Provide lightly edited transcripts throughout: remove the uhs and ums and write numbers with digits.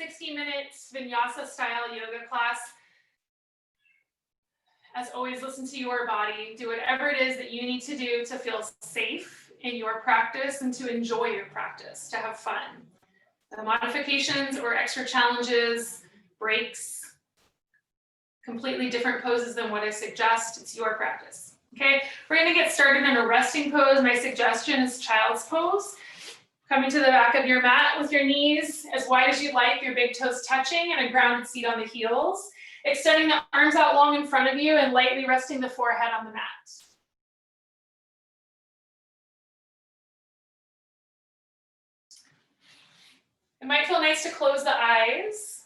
60-minute Vinyasa style yoga class. As always, listen to your body. Do whatever it is that you need to do to feel safe in your practice and to enjoy your practice, to have fun. The modifications or extra challenges, breaks, completely different poses than what I suggest. It's your practice. Okay, we're going to get started in a resting pose. My suggestion is child's pose. Coming to the back of your mat with your knees as wide as you'd like, your big toes touching, and a grounded seat on the heels. Extending the arms out long in front of you and lightly resting the forehead on the mat. It might feel nice to close the eyes.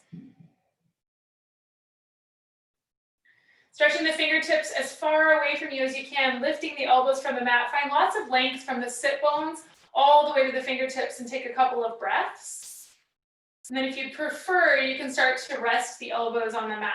Stretching the fingertips as far away from you as you can, lifting the elbows from the mat. Find lots of length from the sit bones all the way to the fingertips and take a couple of breaths. And then if you prefer, you can start to rest the elbows on the mat.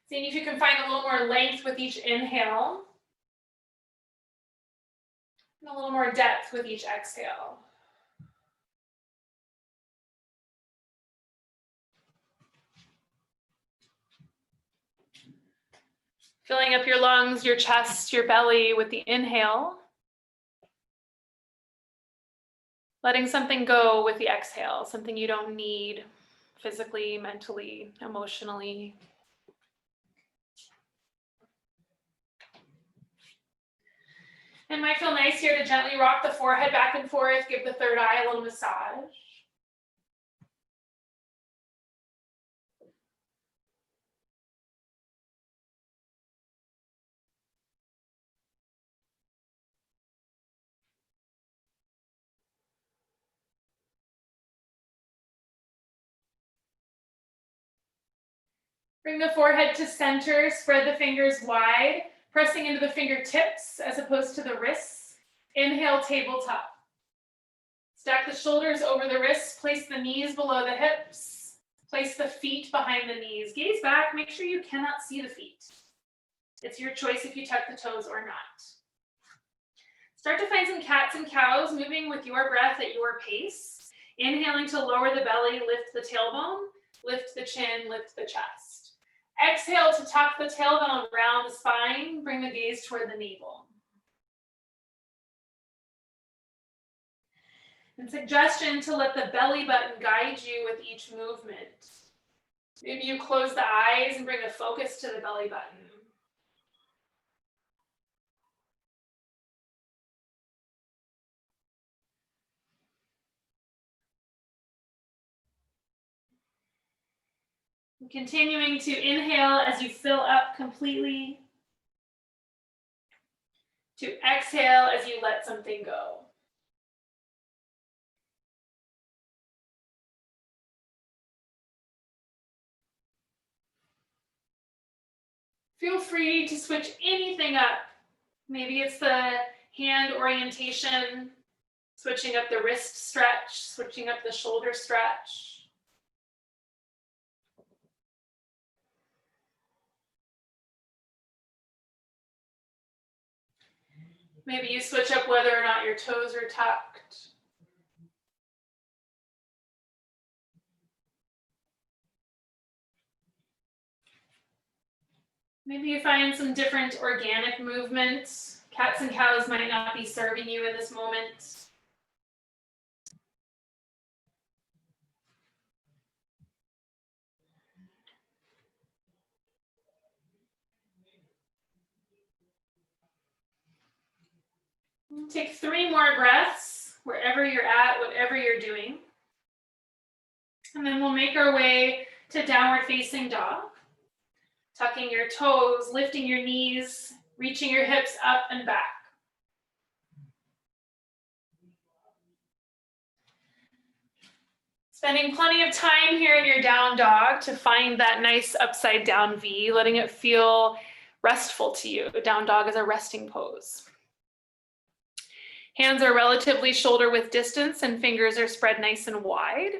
Seeing if you can find a little more length with each inhale. And a little more depth with each exhale. Filling up your lungs, your chest, your belly with the inhale. Letting something go with the exhale, something you don't need physically, mentally, emotionally. It might feel nice here to gently rock the forehead back and forth, give the third eye a little massage. Bring the forehead to center, spread the fingers wide, pressing into the fingertips as opposed to the wrists. Inhale, tabletop. Stack the shoulders over the wrists, place the knees below the hips, place the feet behind the knees. Gaze back, make sure you cannot see the feet. It's your choice if you tuck the toes or not. Start to find some cats and cows, moving with your breath at your pace. Inhaling to lower the belly, lift the tailbone, lift the chin, lift the chest. Exhale to tuck the tailbone around the spine, bring the gaze toward the navel. And suggestion to let the belly button guide you with each movement. Maybe you close the eyes and bring a focus to the belly button. Continuing to inhale as you fill up completely. To exhale as you let something go. Feel free to switch anything up. Maybe it's the hand orientation, switching up the wrist stretch, switching up the shoulder stretch. Maybe you switch up whether or not your toes are tucked. Maybe you find some different organic movements. Cats and cows might not be serving you in this moment. Take 3 more breaths wherever you're at, whatever you're doing. And then we'll make our way to downward facing dog. Tucking your toes, lifting your knees, reaching your hips up and back. Spending plenty of time here in your down dog to find that nice upside down V, letting it feel restful to you. Down dog is a resting pose. Hands are relatively shoulder width distance and fingers are spread nice and wide.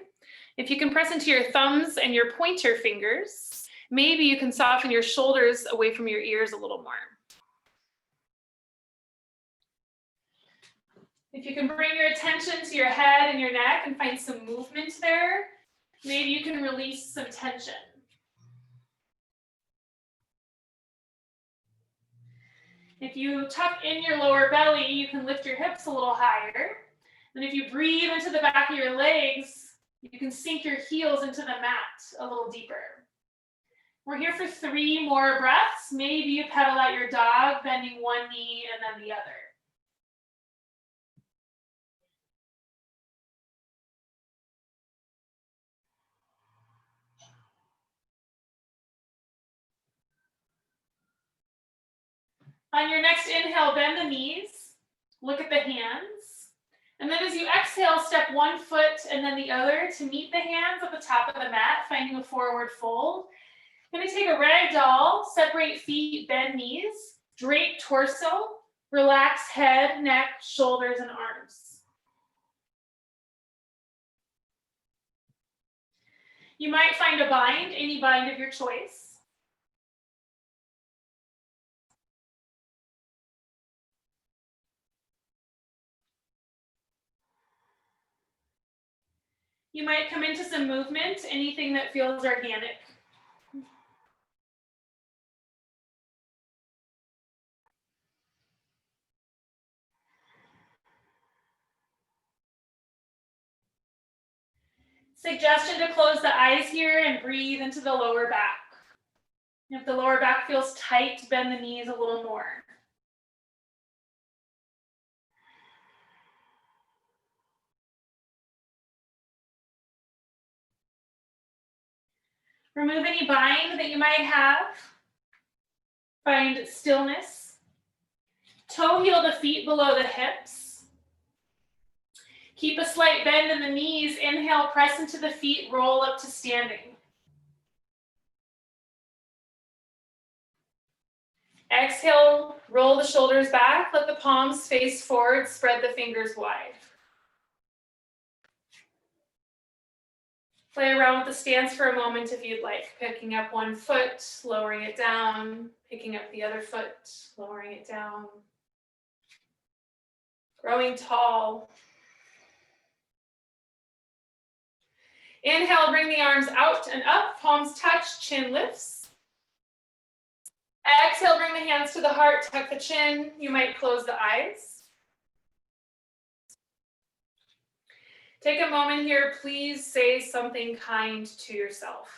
If you can press into your thumbs and your pointer fingers, maybe you can soften your shoulders away from your ears a little more. If you can bring your attention to your head and your neck and find some movement there, maybe you can release some tension. If you tuck in your lower belly, you can lift your hips a little higher. And if you breathe into the back of your legs, you can sink your heels into the mat a little deeper. We're here for 3 more breaths. Maybe you pedal out your dog, bending one knee and then the other. On your next inhale, bend the knees, look at the hands. And then as you exhale, step one foot and then the other to meet the hands at the top of the mat, finding a forward fold. You're going to take a ragdoll, separate feet, bend knees, drape torso, relax head, neck, shoulders, and arms. You might find a bind, any bind of your choice. You might come into some movement, anything that feels organic. Suggestion to close the eyes here and breathe into the lower back. If the lower back feels tight, bend the knees a little more. Remove any bind that you might have. Find stillness. Toe heel the feet below the hips. Keep a slight bend in the knees. Inhale, press into the feet, roll up to standing. Exhale, roll the shoulders back, let the palms face forward, spread the fingers wide. Play around with the stance for a moment if you'd like, picking up one foot, lowering it down, picking up the other foot, lowering it down. Growing tall. Inhale, bring the arms out and up, palms touch, chin lifts. Exhale, bring the hands to the heart, tuck the chin. You might close the eyes. Take a moment here, please say something kind to yourself.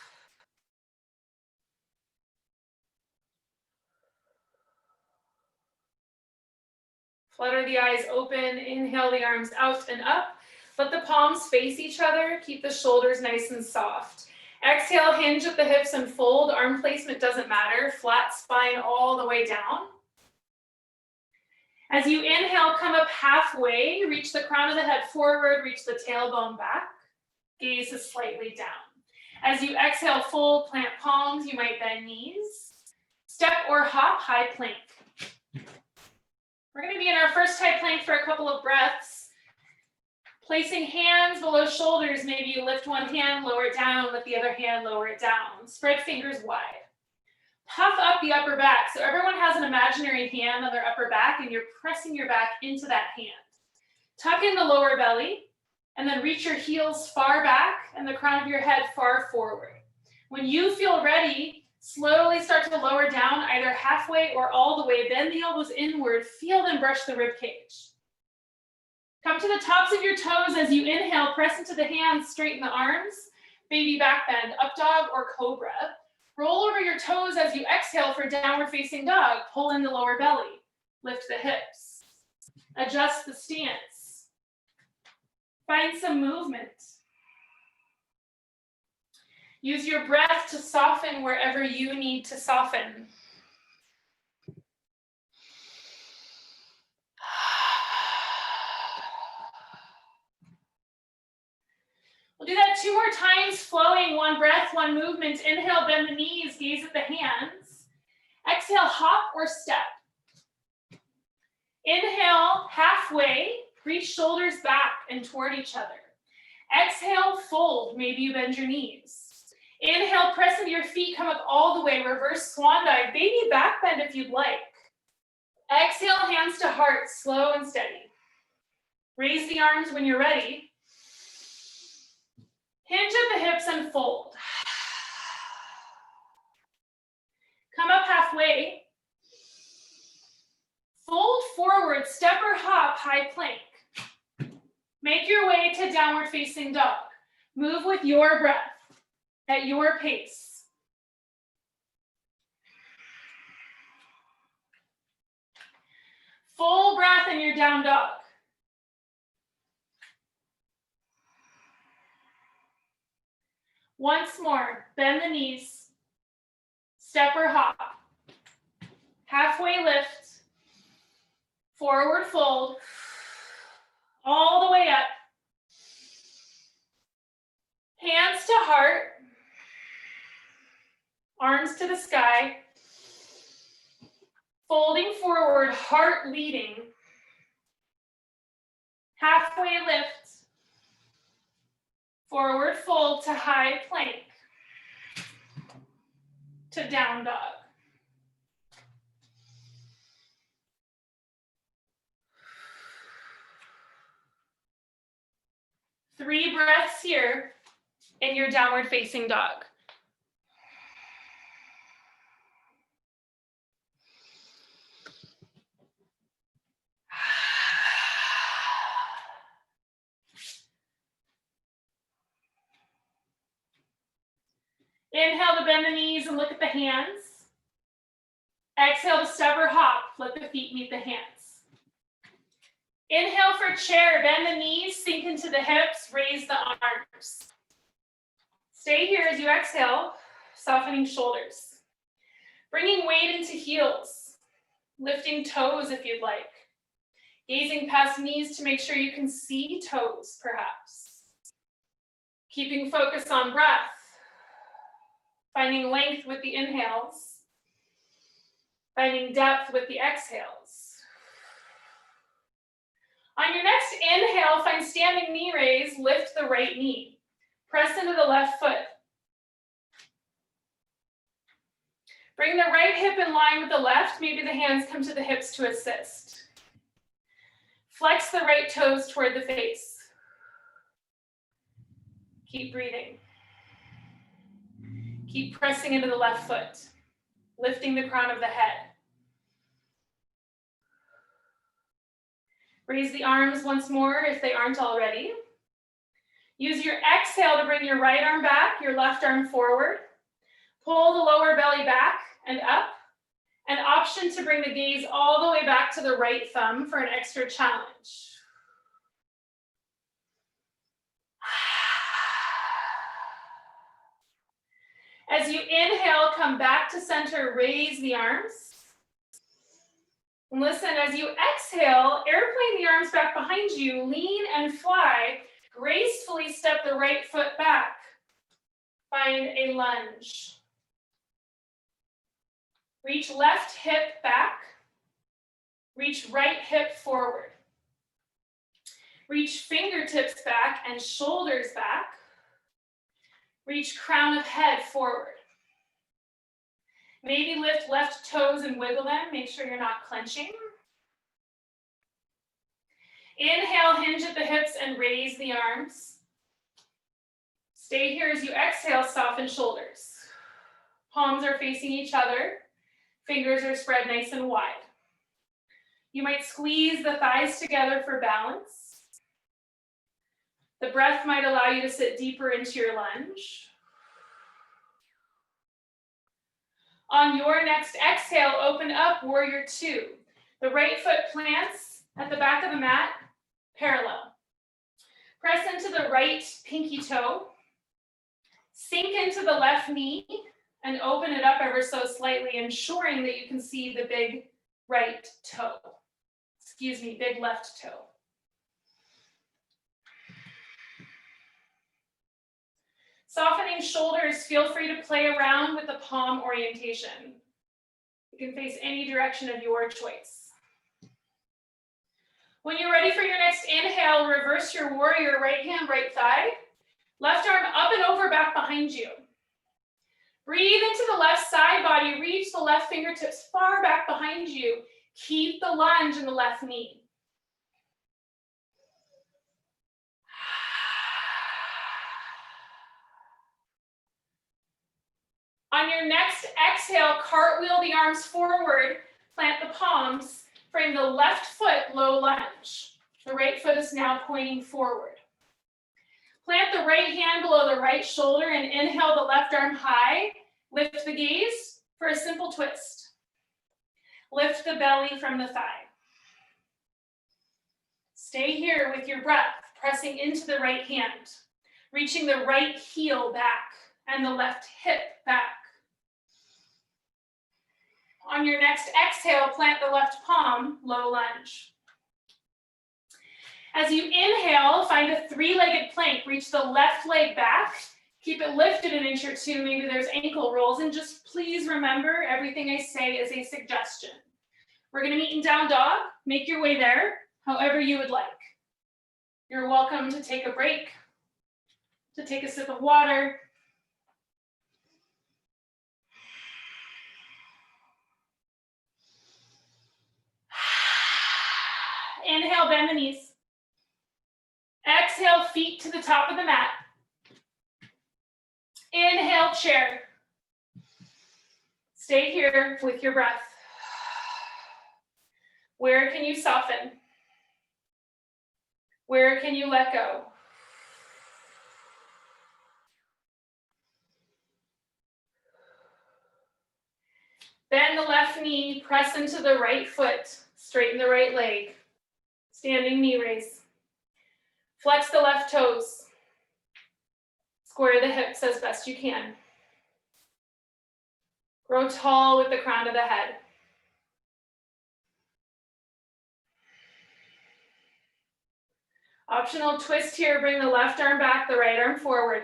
Flutter the eyes open, inhale the arms out and up. Let the palms face each other, keep the shoulders nice and soft. Exhale, hinge at the hips and fold. Arm placement doesn't matter. Flat spine all the way down. As you inhale, come up halfway. Reach the crown of the head forward. Reach the tailbone back. Gaze is slightly down. As you exhale, fold, plant palms. You might bend knees. Step or hop, high plank. We're going to be in our first high plank for a couple of breaths. Placing hands below shoulders, maybe you lift one hand, lower it down, lift the other hand, lower it down. Spread fingers wide. Puff up the upper back. So everyone has an imaginary hand on their upper back and you're pressing your back into that hand. Tuck in the lower belly and then reach your heels far back and the crown of your head far forward. When you feel ready, slowly start to lower down either halfway or all the way. Bend the elbows inward, feel them brush the rib cage. Come to the tops of your toes as you inhale, press into the hands, straighten the arms, baby back bend, up dog or cobra. Roll over your toes as you exhale for downward facing dog. Pull in the lower belly, lift the hips, adjust the stance. Find some movement. Use your breath to soften wherever you need to soften. We'll do that 2 more times, flowing, one breath, one movement. Inhale, bend the knees, gaze at the hands. Exhale, hop or step. Inhale, halfway, reach shoulders back and toward each other. Exhale, fold, maybe you bend your knees. Inhale, press into your feet, come up all the way, reverse swan dive, baby back bend if you'd like. Exhale, hands to heart, slow and steady. Raise the arms when you're ready. Hinge at the hips and fold. Come up halfway. Fold forward, step or hop, high plank. Make your way to downward facing dog. Move with your breath at your pace. Full breath in your down dog. Once more, bend the knees, step or hop. Halfway lift, forward fold, all the way up. Hands to heart, arms to the sky. Folding forward, heart leading. Halfway lift, forward fold to high plank, to down dog. Three breaths here in your downward facing dog. Inhale to bend the knees and look at the hands. Exhale to step or hop, let the feet meet the hands. Inhale for chair, bend the knees, sink into the hips, raise the arms. Stay here as you exhale, softening shoulders. Bringing weight into heels, lifting toes if you'd like. Gazing past knees to make sure you can see toes, perhaps. Keeping focus on breath. Finding length with the inhales. Finding depth with the exhales. On your next inhale, find standing knee raise, lift the right knee. Press into the left foot. Bring the right hip in line with the left, maybe the hands come to the hips to assist. Flex the right toes toward the face. Keep breathing. Keep pressing into the left foot, lifting the crown of the head. Raise the arms once more if they aren't already. Use your exhale to bring your right arm back, your left arm forward. Pull the lower belly back and up. An option to bring the gaze all the way back to the right thumb for an extra challenge. As you inhale, come back to center, raise the arms. And listen, as you exhale, airplane the arms back behind you, lean and fly. Gracefully step the right foot back. Find a lunge. Reach left hip back. Reach right hip forward. Reach fingertips back and shoulders back. Reach crown of head forward. Maybe lift left toes and wiggle them. Make sure you're not clenching. Inhale, hinge at the hips and raise the arms. Stay here as you exhale, soften shoulders. Palms are facing each other. Fingers are spread nice and wide. You might squeeze the thighs together for balance. The breath might allow you to sit deeper into your lunge. On your next exhale, open up, warrior two. The right foot plants at the back of the mat, parallel. Press into the right pinky toe. Sink into the left knee and open it up ever so slightly, ensuring that you can see the big right toe. Big left toe. Softening shoulders, feel free to play around with the palm orientation. You can face any direction of your choice. When you're ready for your next inhale, reverse your warrior, right hand, right thigh. Left arm up and over, back behind you. Breathe into the left side body, reach the left fingertips far back behind you. Keep the lunge in the left knee. On your next exhale, cartwheel the arms forward, plant the palms, frame the left foot, low lunge. The right foot is now pointing forward. Plant the right hand below the right shoulder and inhale the left arm high. Lift the gaze for a simple twist. Lift the belly from the thigh. Stay here with your breath, pressing into the right hand, reaching the right heel back and the left hip back. On your next exhale, plant the left palm, low lunge. As you inhale, find a three-legged plank. Reach the left leg back. Keep it lifted an inch or two. Maybe there's ankle rolls. And just please remember, everything I say is a suggestion. We're going to meet in down dog. Make your way there, however you would like. You're welcome to take a break, to take a sip of water. Inhale, bend the knees. Exhale, feet to the top of the mat. Inhale, chair. Stay here with your breath. Where can you soften? Where can you let go? Bend the left knee, press into the right foot, straighten the right leg. Standing knee raise. Flex the left toes. Square the hips as best you can. Grow tall with the crown of the head. Optional twist here, bring the left arm back, the right arm forward.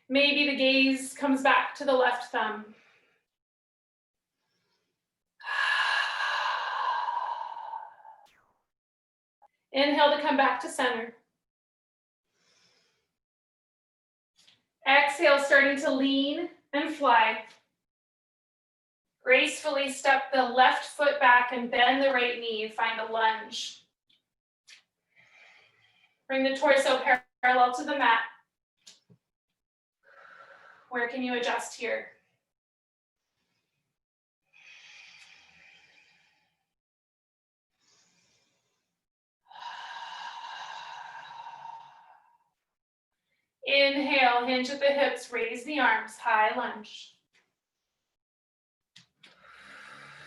Maybe the gaze comes back to the left thumb. Inhale to come back to center. Exhale, starting to lean and fly. Gracefully step the left foot back and bend the right knee. Find a lunge. Bring the torso parallel to the mat. Where can you adjust here? Inhale, hinge at the hips, raise the arms, high lunge.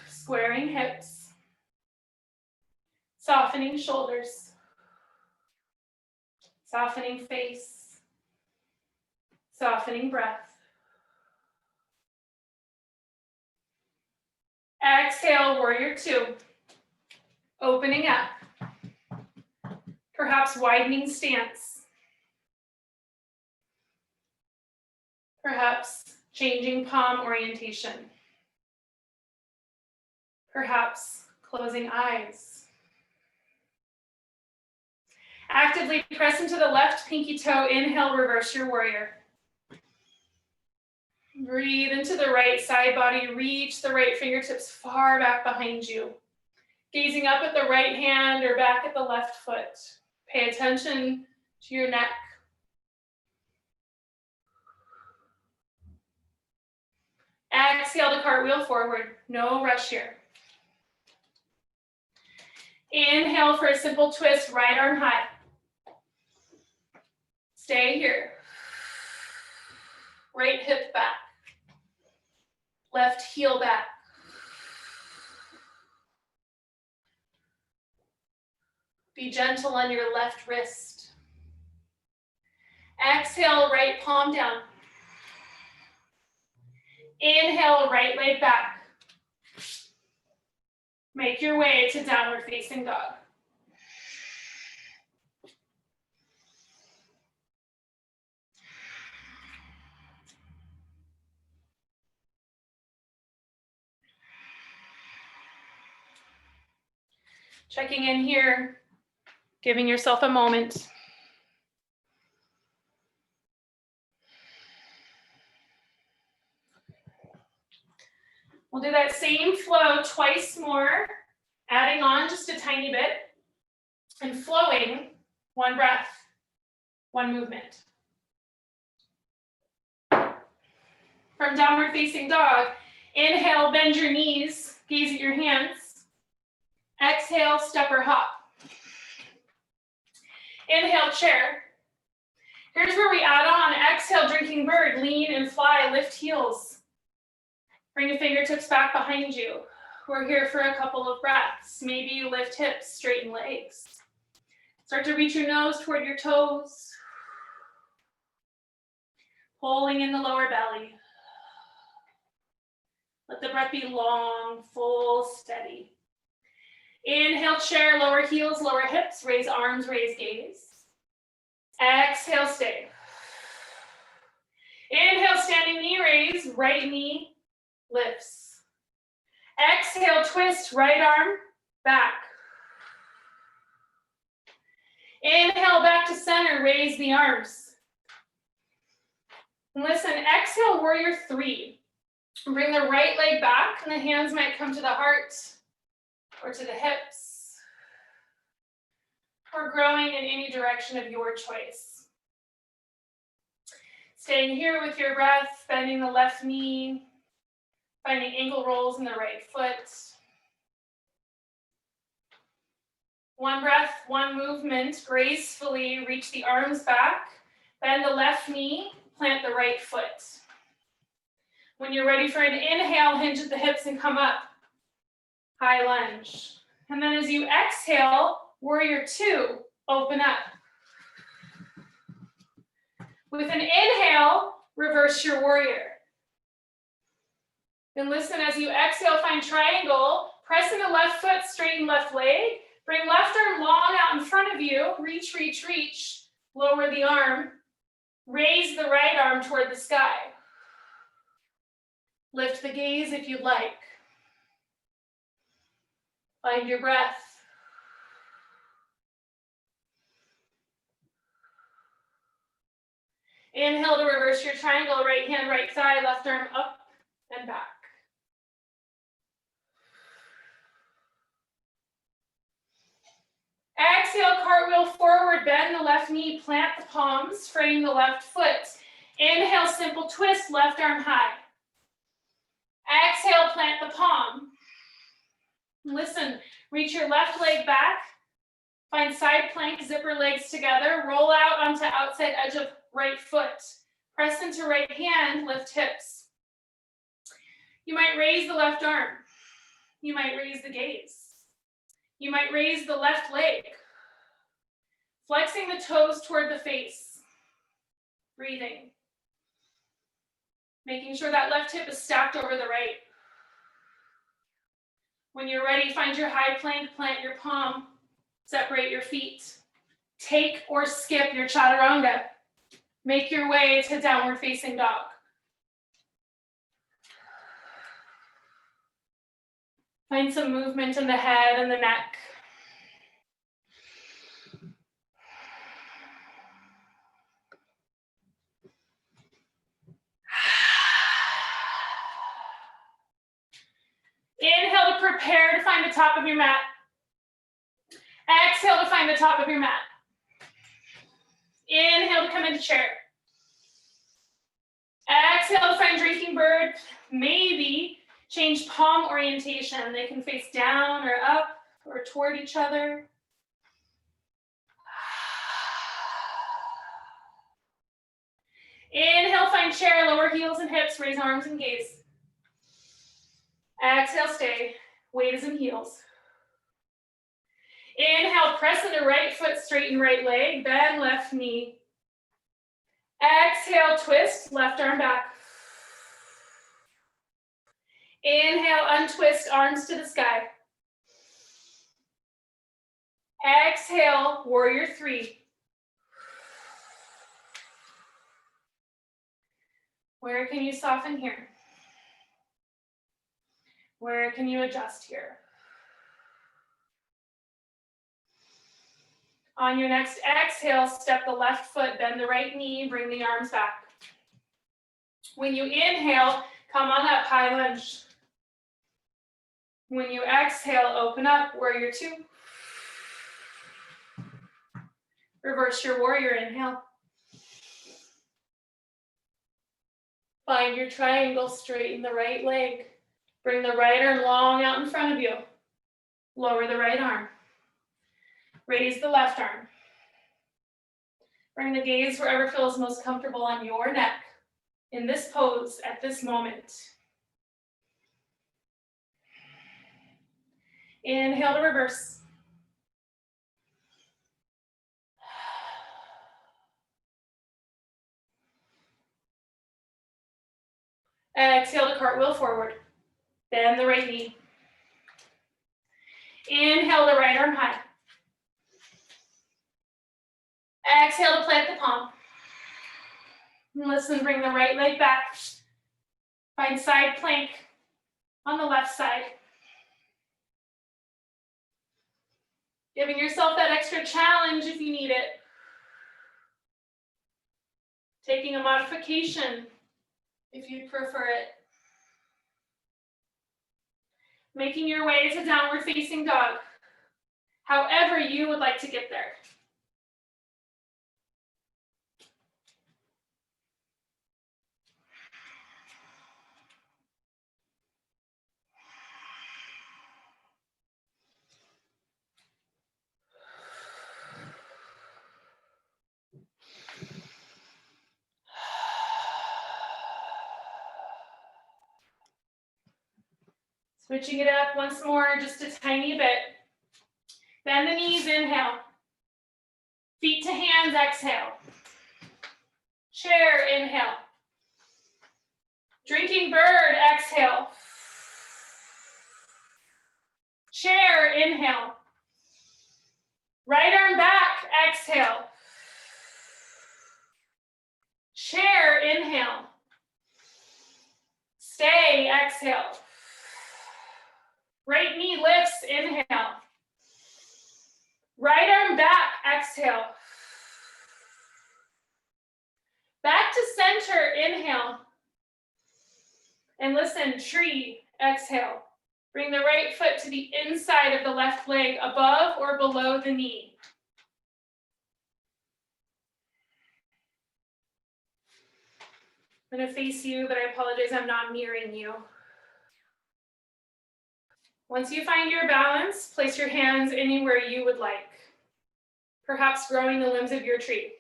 Squaring hips. Softening shoulders. Softening face. Softening breath. Exhale, warrior two. Opening up. Perhaps widening stance. Perhaps changing palm orientation. Perhaps closing eyes. Actively press into the left pinky toe. Inhale, reverse your warrior. Breathe into the right side body. Reach the right fingertips far back behind you. Gazing up at the right hand or back at the left foot. Pay attention to your neck. Exhale to cartwheel forward. No rush here. Inhale for a simple twist, right arm high. Stay here. Right hip back. Left heel back. Be gentle on your left wrist. Exhale, right palm down. Inhale, right leg back. Make your way to downward facing dog. Checking in here, giving yourself a moment. We'll do that same flow twice more, adding on just a tiny bit and flowing, one breath, one movement. From downward facing dog, inhale, bend your knees, gaze at your hands. Exhale, step or hop. Inhale, chair. Here's where we add on, exhale, drinking bird, lean and fly, lift heels. Bring the fingertips back behind you. We're here for a couple of breaths. Maybe you lift hips, straighten legs. Start to reach your nose toward your toes. Pulling in the lower belly. Let the breath be long, full, steady. Inhale, chair, lower heels, lower hips, raise arms, raise gaze. Exhale, stay. Inhale, standing knee raise, right knee lifts. Exhale, twist, right arm, back. Inhale, back to center, raise the arms. And listen, exhale, warrior three. Bring the right leg back, and the hands might come to the heart or to the hips, or growing in any direction of your choice. Staying here with your breath, bending the left knee, finding ankle rolls in the right foot. One breath, one movement, gracefully reach the arms back, bend the left knee, plant the right foot. When you're ready for an inhale, hinge at the hips and come up. High lunge. And then as you exhale, warrior two, open up. With an inhale, reverse your warrior. Then listen, as you exhale, find triangle. Press in the left foot, straighten left leg. Bring left arm long out in front of you. Reach, reach, reach. Lower the arm. Raise the right arm toward the sky. Lift the gaze if you'd like. Find your breath. Inhale to reverse your triangle, right hand, right thigh, left arm up and back. Exhale, cartwheel forward, bend the left knee, plant the palms, frame the left foot. Inhale, simple twist, left arm high. Exhale, plant the palm. Listen, reach your left leg back. Find side plank, zipper legs together. Roll out onto outside edge of right foot. Press into right hand, lift hips. You might raise the left arm. You might raise the gaze. You might raise the left leg. Flexing the toes toward the face. Breathing. Making sure that left hip is stacked over the right. When you're ready, find your high plank, plant your palm, separate your feet. Take or skip your chaturanga. Make your way to downward facing dog. Find some movement in the head and the neck. Inhale to prepare to find the top of your mat. Exhale to find the top of your mat. Inhale to come into chair. Exhale to find drinking bird. Maybe change palm orientation. They can face down or up or toward each other. Inhale, find chair, lower heels and hips, raise arms and gaze. Exhale, stay. Weight is in heels. Inhale, press into right foot, straighten right leg, bend left knee. Exhale, twist, left arm back. Inhale, untwist, arms to the sky. Exhale, warrior three. Where can you soften here? Where can you adjust here? On your next exhale, step the left foot, bend the right knee, bring the arms back. When you inhale, come on up, high lunge. When you exhale, open up, warrior two. Reverse your warrior, inhale. Find your triangle, straighten the right leg. Bring the right arm long out in front of you. Lower the right arm. Raise the left arm. Bring the gaze wherever feels most comfortable on your neck in this pose at this moment. Inhale to reverse. Exhale to cartwheel forward. Bend the right knee. Inhale to right arm high. Exhale to plant the palm. And listen, bring the right leg back. Find side plank on the left side. Giving yourself that extra challenge if you need it. Taking a modification if you prefer it. Making your way to downward facing dog, however you would like to get there. Switching it up once more, just a tiny bit. Bend the knees, inhale. Feet to hands, exhale. Chair, inhale. Drinking bird, exhale. Chair, inhale. Right arm back, exhale. Chair, inhale. Stay, exhale. Right knee lifts, inhale. Right arm back, exhale. Back to center, inhale. And listen, tree, exhale. Bring the right foot to the inside of the left leg, above or below the knee. I'm going to face you, but I apologize, I'm not mirroring you. Once you find your balance, place your hands anywhere you would like, perhaps growing the limbs of your tree.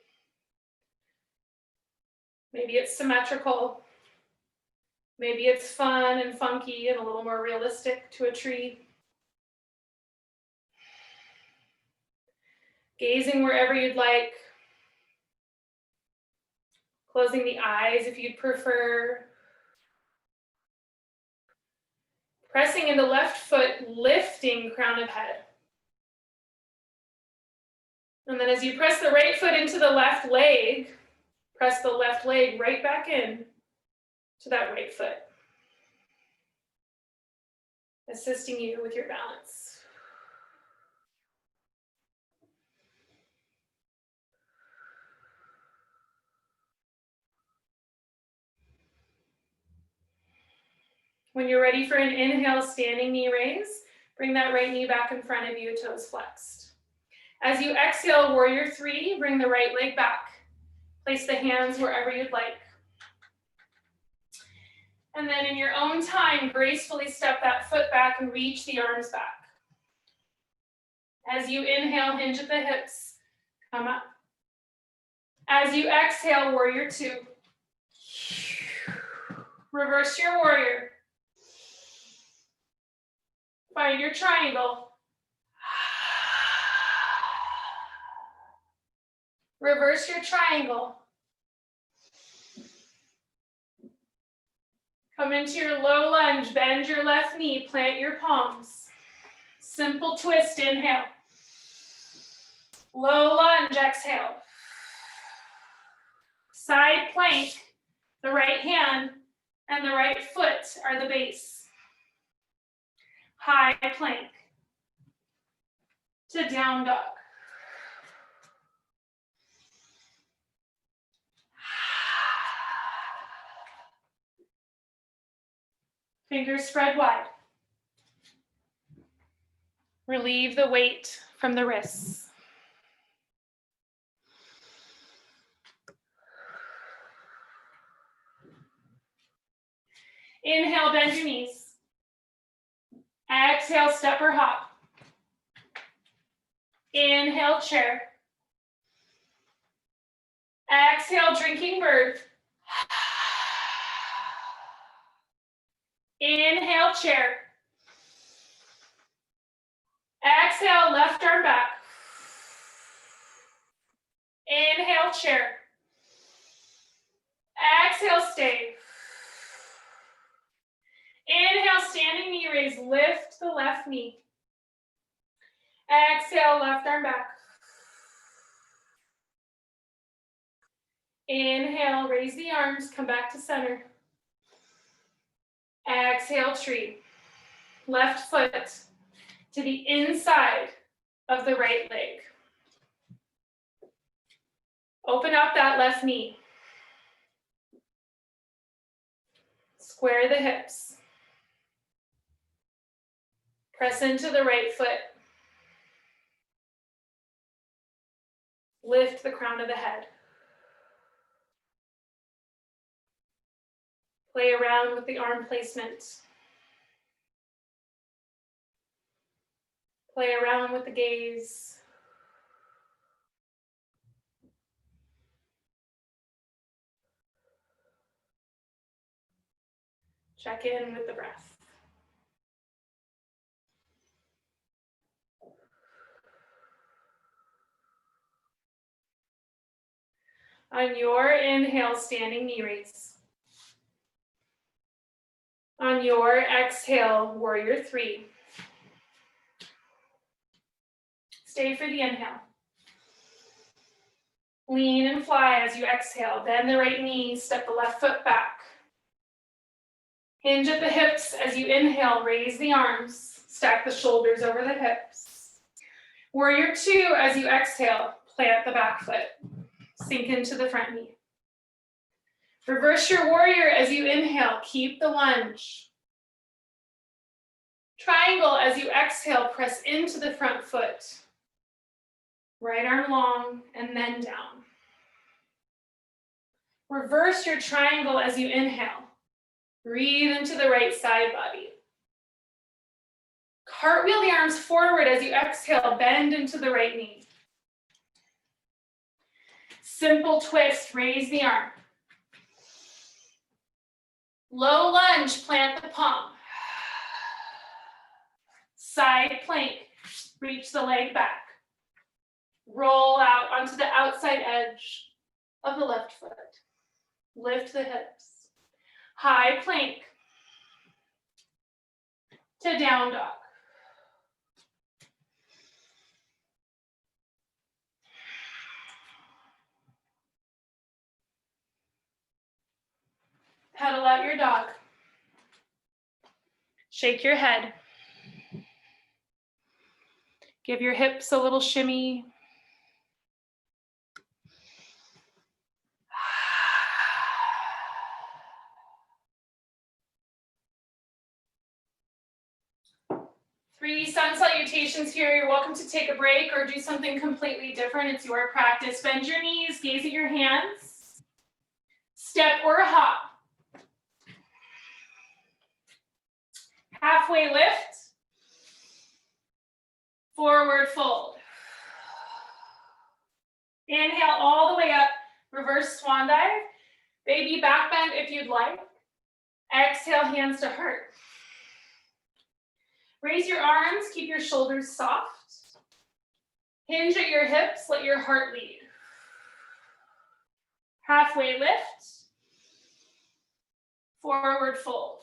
Maybe it's symmetrical. Maybe it's fun and funky and a little more realistic to a tree. Gazing wherever you'd like. Closing the eyes if you'd prefer. Pressing into left foot, lifting crown of head. And then as you press the right foot into the left leg, press the left leg right back in to that right foot, assisting you with your balance. When you're ready for an inhale, standing knee raise, bring that right knee back in front of you, toes flexed. As you exhale, warrior three, bring the right leg back. Place the hands wherever you'd like. And then in your own time, gracefully step that foot back and reach the arms back. As you inhale, hinge at the hips, come up. As you exhale, warrior two. Reverse your warrior. Find your triangle. Reverse your triangle. Come into your low lunge, bend your left knee, plant your palms. Simple twist, inhale. Low lunge, exhale. Side plank, the right hand and the right foot are the base. High plank to down dog. Fingers spread wide. Relieve the weight from the wrists. Inhale, bend your knees. Exhale, step or hop. Inhale, chair. Exhale, drinking bird. Inhale, chair. Exhale, left arm back. Inhale, chair. Exhale, stay. Inhale, standing knee raise, lift the left knee. Exhale, left arm back. Inhale, raise the arms, come back to center. Exhale, tree. Left foot to the inside of the right leg. Open up that left knee. Square the hips. Press into the right foot. Lift the crown of the head. Play around with the arm placement. Play around with the gaze. Check in with the breath. On your inhale, standing knee raise. On your exhale, warrior three. Stay for the inhale. Lean and fly as you exhale. Bend the right knee, step the left foot back. Hinge at the hips as you inhale, raise the arms, stack the shoulders over the hips. Warrior two, as you exhale, plant the back foot. Sink into the front knee. Reverse your warrior as you inhale, keep the lunge. Triangle as you exhale, press into the front foot. Right arm long and then down. Reverse your triangle as you inhale. Breathe into the right side body. Cartwheel the arms forward as you exhale, bend into the right knee. Simple twist, raise the arm. Low lunge, plant the palm. Side plank, reach the leg back. Roll out onto the outside edge of the left foot. Lift the hips. High plank to down dog. Pedal out your dog. Shake your head. Give your hips a little shimmy. Three sun salutations here. You're welcome to take a break or do something completely different. It's your practice. Bend your knees, gaze at your hands. Step or hop. Halfway lift. Forward fold. Inhale all the way up. Reverse swan dive. Baby back bend if you'd like. Exhale, hands to heart. Raise your arms, keep your shoulders soft. Hinge at your hips, let your heart lead. Halfway lift. Forward fold.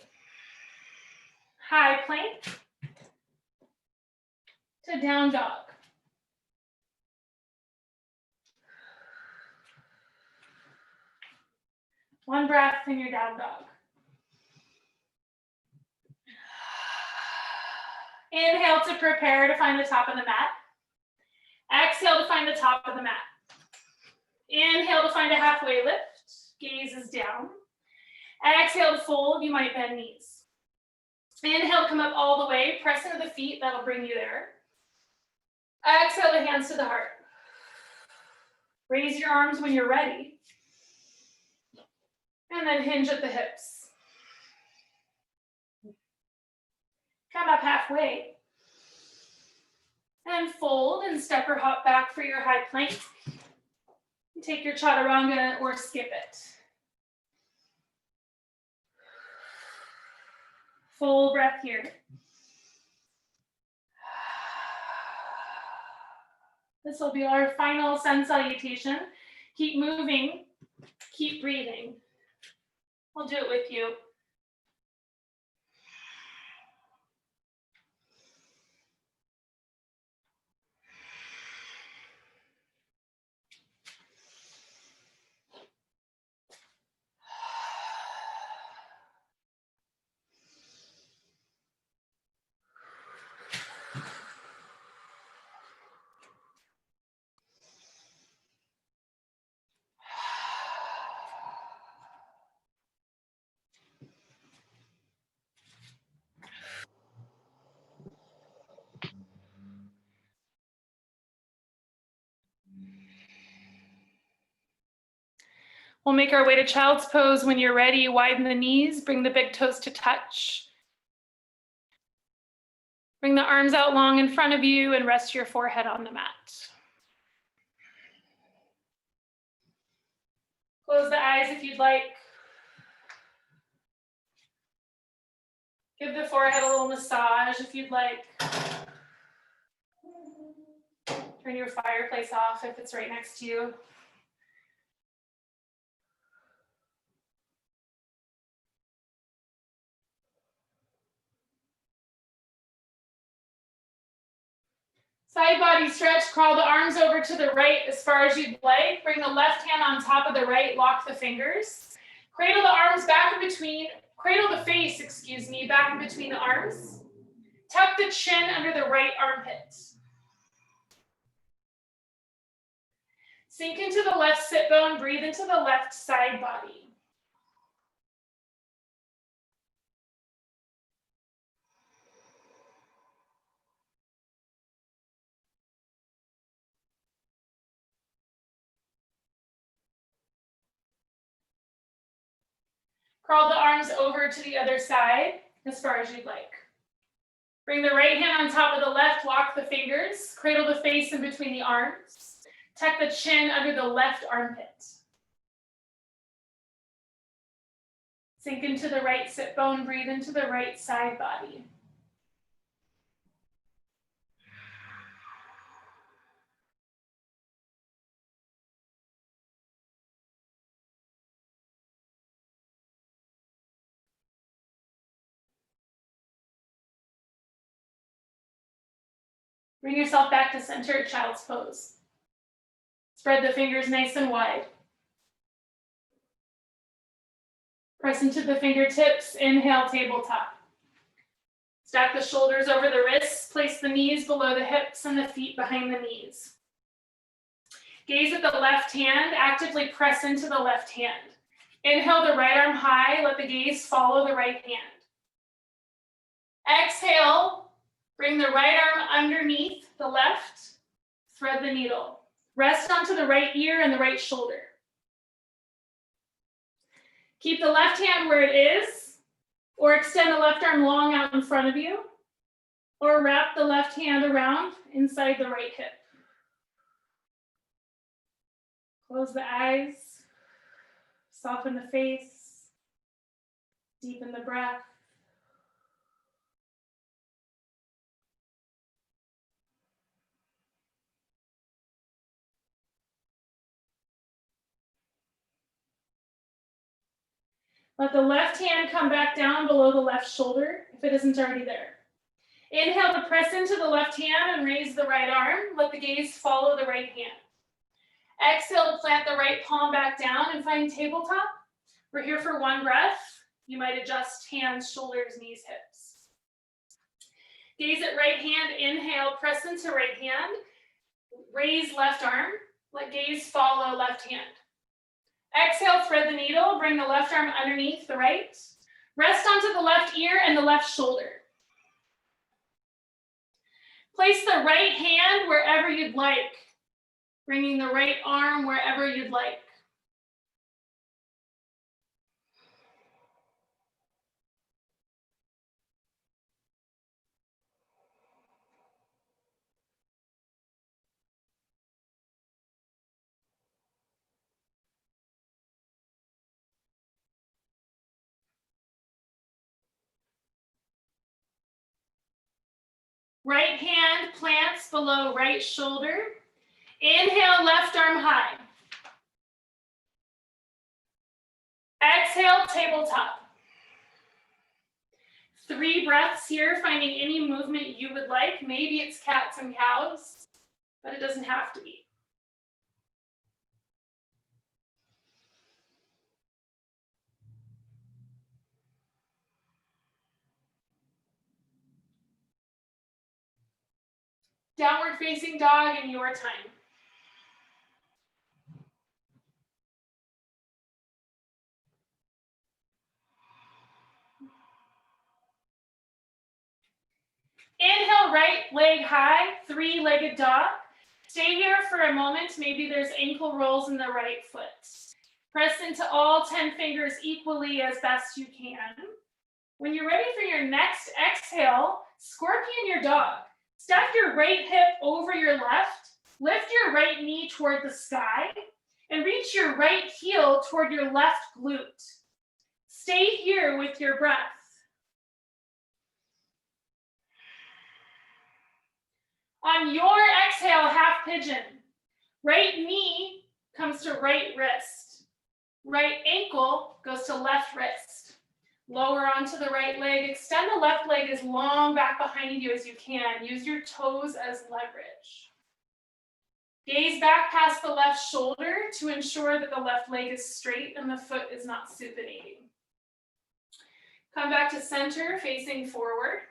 High plank to down dog. One breath in your down dog. Inhale to prepare to find the top of the mat. Exhale to find the top of the mat. Inhale to find a halfway lift. Gaze is down. Exhale to fold. You might bend knees. Inhale, come up all the way, press into the feet, that'll bring you there. Exhale the hands to the heart. Raise your arms when you're ready. And then hinge at the hips. Come up halfway. And fold and step or hop back for your high plank. Take your chaturanga or skip it. Full breath here. This will be our final sun salutation. Keep moving, keep breathing. We'll do it with you. We'll make our way to child's pose. When you're ready, widen the knees, bring the big toes to touch. Bring the arms out long in front of you and rest your forehead on the mat. Close the eyes if you'd like. Give the forehead a little massage if you'd like. Turn your fireplace off if it's right next to you. Side body stretch, crawl the arms over to the right as far as you'd like. Bring the left hand on top of the right, lock the fingers. Cradle the arms back in between, cradle the face, back in between the arms. Tuck the chin under the right armpit. Sink into the left sit bone, breathe into the left side body. Crawl the arms over to the other side as far as you'd like. Bring the right hand on top of the left, lock the fingers, cradle the face in between the arms, tuck the chin under the left armpit. Sink into the right sit bone, breathe into the right side body. Bring yourself back to center, child's pose. Spread the fingers nice and wide. Press into the fingertips, inhale, tabletop. Stack the shoulders over the wrists, place the knees below the hips and the feet behind the knees. Gaze at the left hand, actively press into the left hand. Inhale the right arm high, let the gaze follow the right hand. Exhale, bring the right arm underneath the left, thread the needle. Rest onto the right ear and the right shoulder. Keep the left hand where it is, or extend the left arm long out in front of you, or wrap the left hand around inside the right hip. Close the eyes, soften the face, deepen the breath. Let the left hand come back down below the left shoulder if it isn't already there. Inhale to press into the left hand and raise the right arm. Let the gaze follow the right hand. Exhale to plant the right palm back down and find tabletop. We're here for one breath. You might adjust hands, shoulders, knees, hips. Gaze at right hand, inhale, press into right hand. Raise left arm, let gaze follow left hand. Exhale, thread the needle, bring the left arm underneath the right. Rest onto the left ear and the left shoulder. Place the right hand wherever you'd like, bringing the right arm wherever you'd like. Right hand plants below right shoulder. Inhale, left arm high. Exhale, tabletop. 3 breaths here, finding any movement you would like. Maybe it's cats and cows, but it doesn't have to be. Downward facing dog in your time. Inhale, right leg high, 3-legged dog. Stay here for a moment. Maybe there's ankle rolls in the right foot. Press into all 10 fingers equally as best you can. When you're ready for your next exhale, scorpion your dog. Stack your right hip over your left, lift your right knee toward the sky, and reach your right heel toward your left glute. Stay here with your breath. On your exhale, half pigeon. Right knee comes to right wrist. Right ankle goes to left wrist. Lower onto the right leg. Extend the left leg as long back behind you as you can. Use your toes as leverage. Gaze back past the left shoulder to ensure that the left leg is straight and the foot is not supinating. Come back to center, facing forward.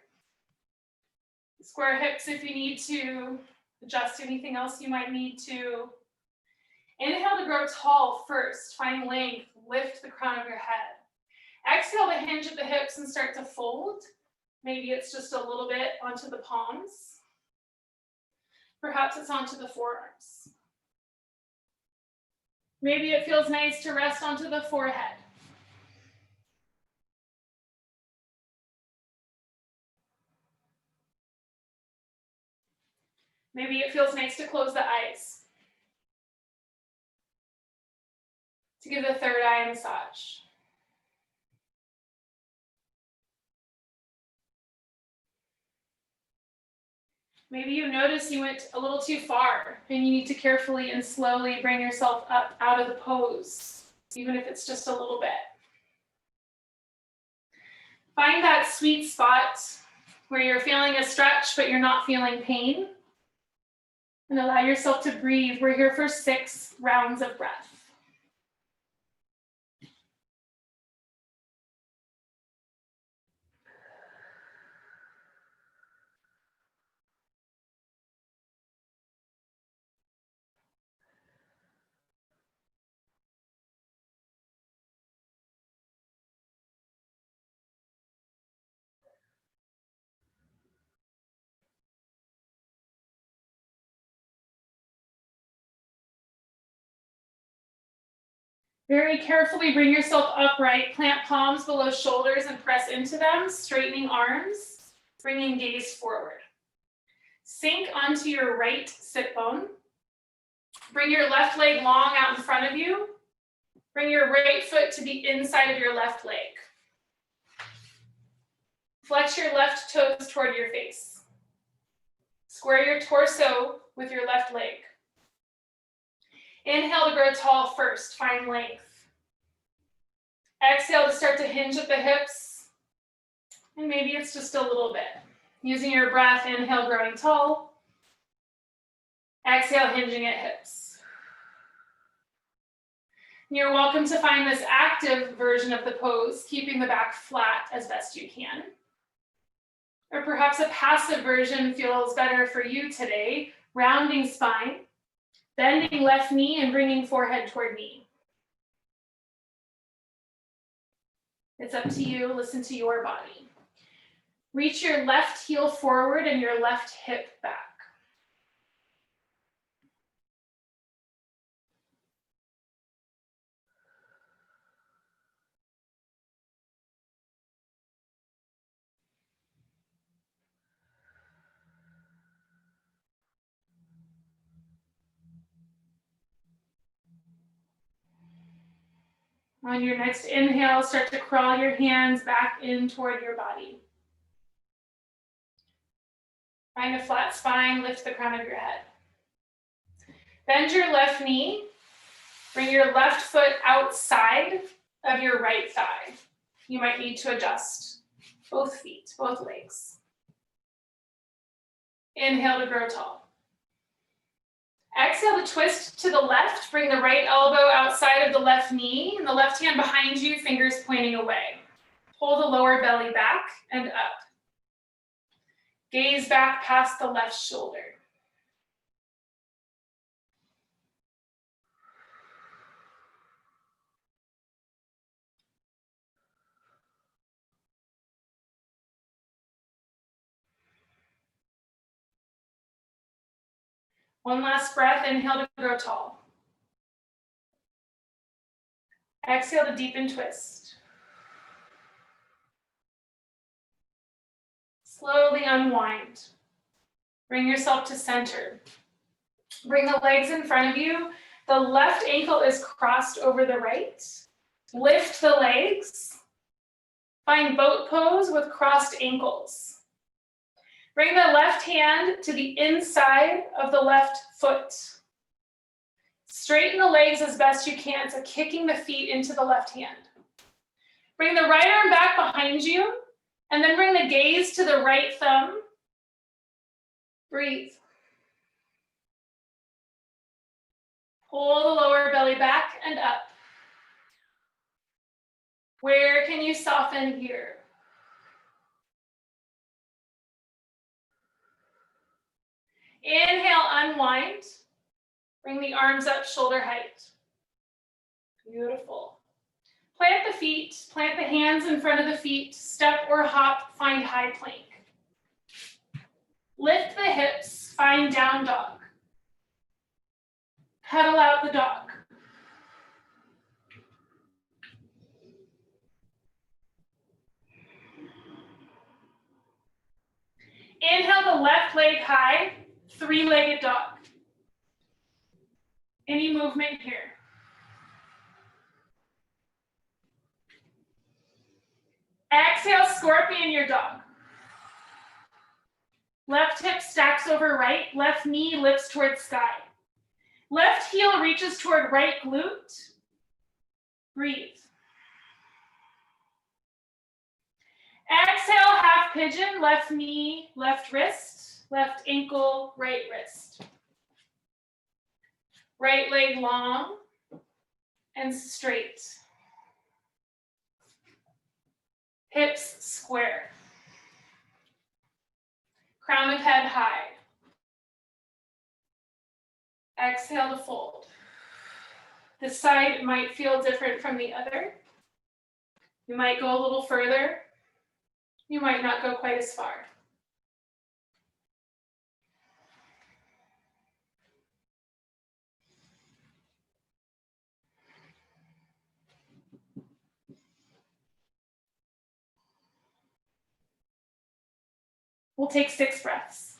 Square hips if you need to. Adjust anything else you might need to. Inhale to grow tall first. Find length. Lift the crown of your head. Exhale to hinge at the hips and start to fold. Maybe it's just a little bit onto the palms. Perhaps it's onto the forearms. Maybe it feels nice to rest onto the forehead. Maybe it feels nice to close the eyes. To give the third eye a massage. Maybe you notice you went a little too far and you need to carefully and slowly bring yourself up out of the pose, even if it's just a little bit. Find that sweet spot where you're feeling a stretch, but you're not feeling pain. And allow yourself to breathe. We're here for 6 rounds of breath. Very carefully bring yourself upright, plant palms below shoulders and press into them, straightening arms, bringing gaze forward. Sink onto your right sit bone. Bring your left leg long out in front of you. Bring your right foot to the inside of your left leg. Flex your left toes toward your face. Square your torso with your left leg. Inhale to grow tall first, find length. Exhale to start to hinge at the hips. And maybe it's just a little bit. Using your breath, inhale, growing tall. Exhale, hinging at hips. You're welcome to find this active version of the pose, keeping the back flat as best you can. Or perhaps a passive version feels better for you today, rounding spine. Bending left knee and bringing forehead toward knee. It's up to you. Listen to your body. Reach your left heel forward and your left hip back. On your next inhale, start to crawl your hands back in toward your body. Find a flat spine, lift the crown of your head. Bend your left knee. Bring your left foot outside of your right thigh. You might need to adjust both feet, both legs. Inhale to grow tall. Exhale to twist to the left. Bring the right elbow outside of the left knee and the left hand behind you, fingers pointing away. Pull the lower belly back and up. Gaze back past the left shoulder. One last breath, inhale to grow tall. Exhale to deepen twist. Slowly unwind. Bring yourself to center. Bring the legs in front of you. The left ankle is crossed over the right. Lift the legs. Find boat pose with crossed ankles. Bring the left hand to the inside of the left foot. Straighten the legs as best you can, so kicking the feet into the left hand. Bring the right arm back behind you, and then bring the gaze to the right thumb. Breathe. Pull the lower belly back and up. Where can you soften here? Inhale, unwind. Bring the arms up, shoulder height. Beautiful. Plant the feet, plant the hands in front of the feet, step or hop, find high plank. Lift the hips, find down dog. Pedal out the dog. Inhale the left leg high, three-legged dog. Any movement here. Exhale, scorpion your dog. Left hip stacks over right, left knee lifts towards sky. Left heel reaches toward right glute. Breathe. Exhale, half pigeon, left knee, left wrist, left ankle, right wrist. Right leg long and straight. Hips square. Crown of head high. Exhale to fold. This side might feel different from the other. You might go a little further. You might not go quite as far. We'll take 6 breaths.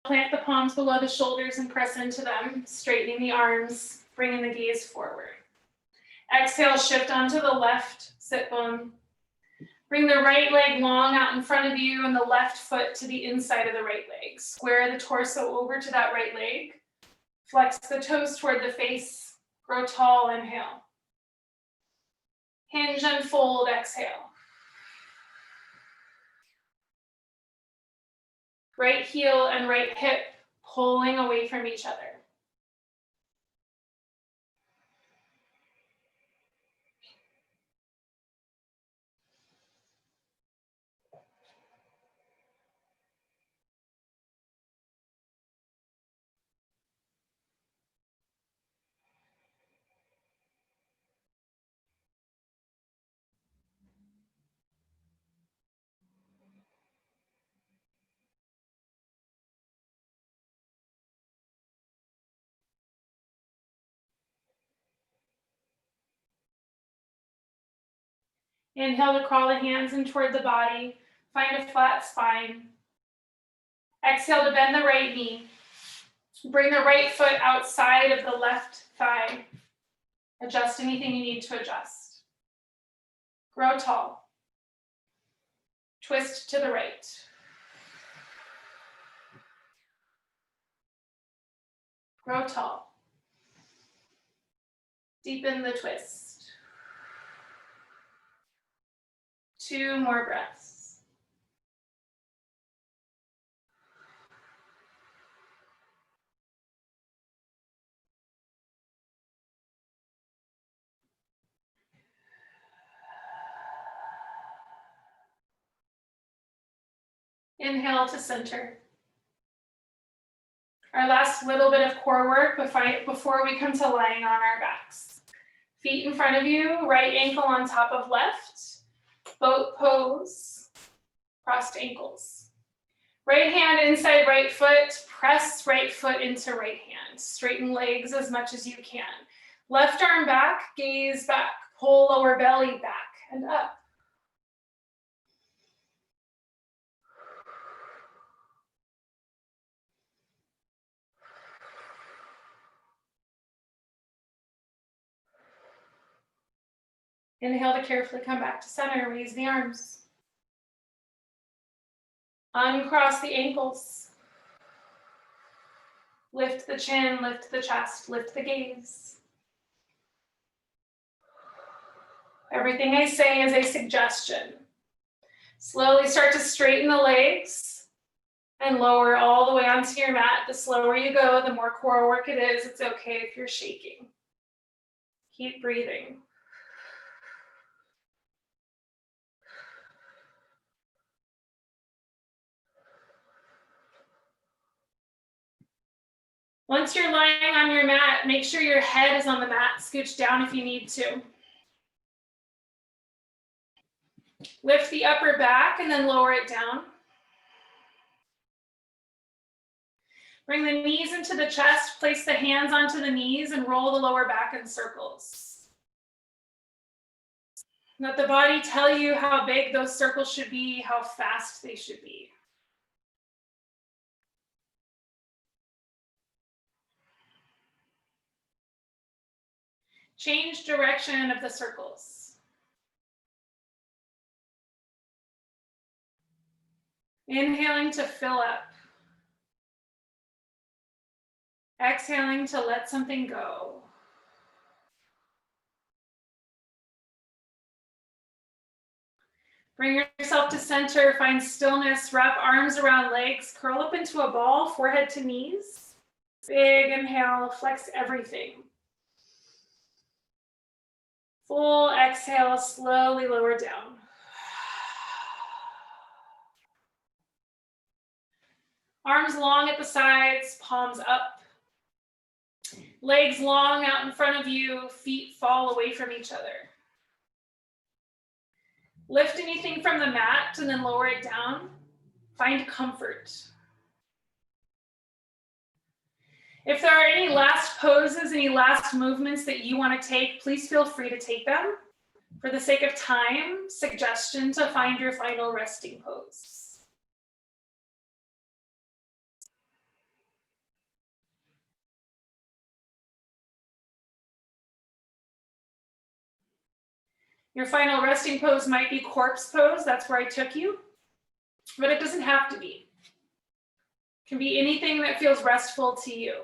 Plant the palms below the shoulders and press into them, straightening the arms, bringing the gaze forward. Exhale, shift onto the left sit bone. Bring the right leg long out in front of you and the left foot to the inside of the right leg. Square the torso over to that right leg. Flex the toes toward the face. Grow tall, inhale. Hinge and fold, exhale. Right heel and right hip pulling away from each other. Inhale to crawl the hands in toward the body. Find a flat spine. Exhale to bend the right knee. Bring the right foot outside of the left thigh. Adjust anything you need to adjust. Grow tall. Twist to the right. Grow tall. Deepen the twist. 2 more breaths. Inhale to center. Our last little bit of core work before we come to lying on our backs. Feet in front of you, right ankle on top of left. Boat pose, crossed ankles. Right hand inside right foot, press right foot into right hand. Straighten legs as much as you can. Left arm back, gaze back, pull lower belly back and up. Inhale to carefully come back to center, raise the arms. Uncross the ankles. Lift the chin, lift the chest, lift the gaze. Everything I say is a suggestion. Slowly start to straighten the legs and lower all the way onto your mat. The slower you go, the more core work it is. It's okay if you're shaking. Keep breathing. Once you're lying on your mat, make sure your head is on the mat. Scooch down if you need to. Lift the upper back and then lower it down. Bring the knees into the chest, place the hands onto the knees and roll the lower back in circles. Let the body tell you how big those circles should be, how fast they should be. Change direction of the circles. Inhaling to fill up. Exhaling to let something go. Bring yourself to center, find stillness, wrap arms around legs, curl up into a ball, forehead to knees. Big inhale, flex everything. Full exhale, slowly lower down. Arms long at the sides, palms up. Legs long out in front of you, feet fall away from each other. Lift anything from the mat and then lower it down. Find comfort. If there are any last poses, any last movements that you want to take, please feel free to take them. For the sake of time, suggestion to find your final resting pose. Your final resting pose might be corpse pose. That's where I took you, but it doesn't have to be. It can be anything that feels restful to you.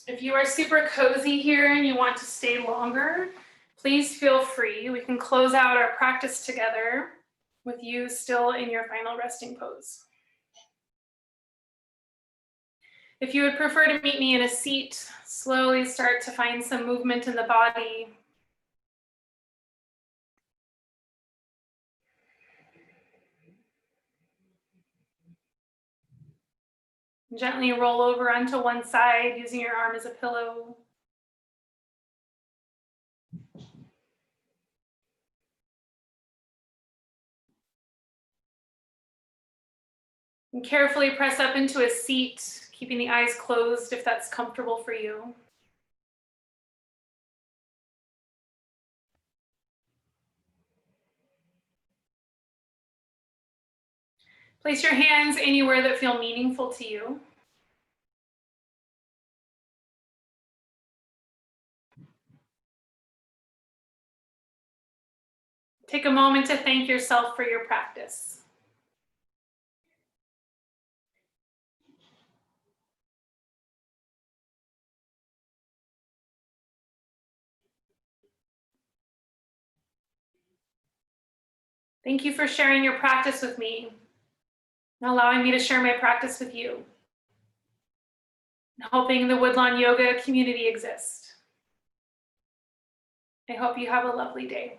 If you are super cozy here and you want to stay longer, please feel free. We can close out our practice together with you still in your final resting pose. If you would prefer to meet me in a seat, slowly start to find some movement in the body. Gently roll over onto one side using your arm as a pillow. And carefully press up into a seat, keeping the eyes closed if that's comfortable for you. Place your hands anywhere that feel meaningful to you. Take a moment to thank yourself for your practice. Thank you for sharing your practice with me and allowing me to share my practice with you. And helping the Woodlawn Yoga community exist. I hope you have a lovely day.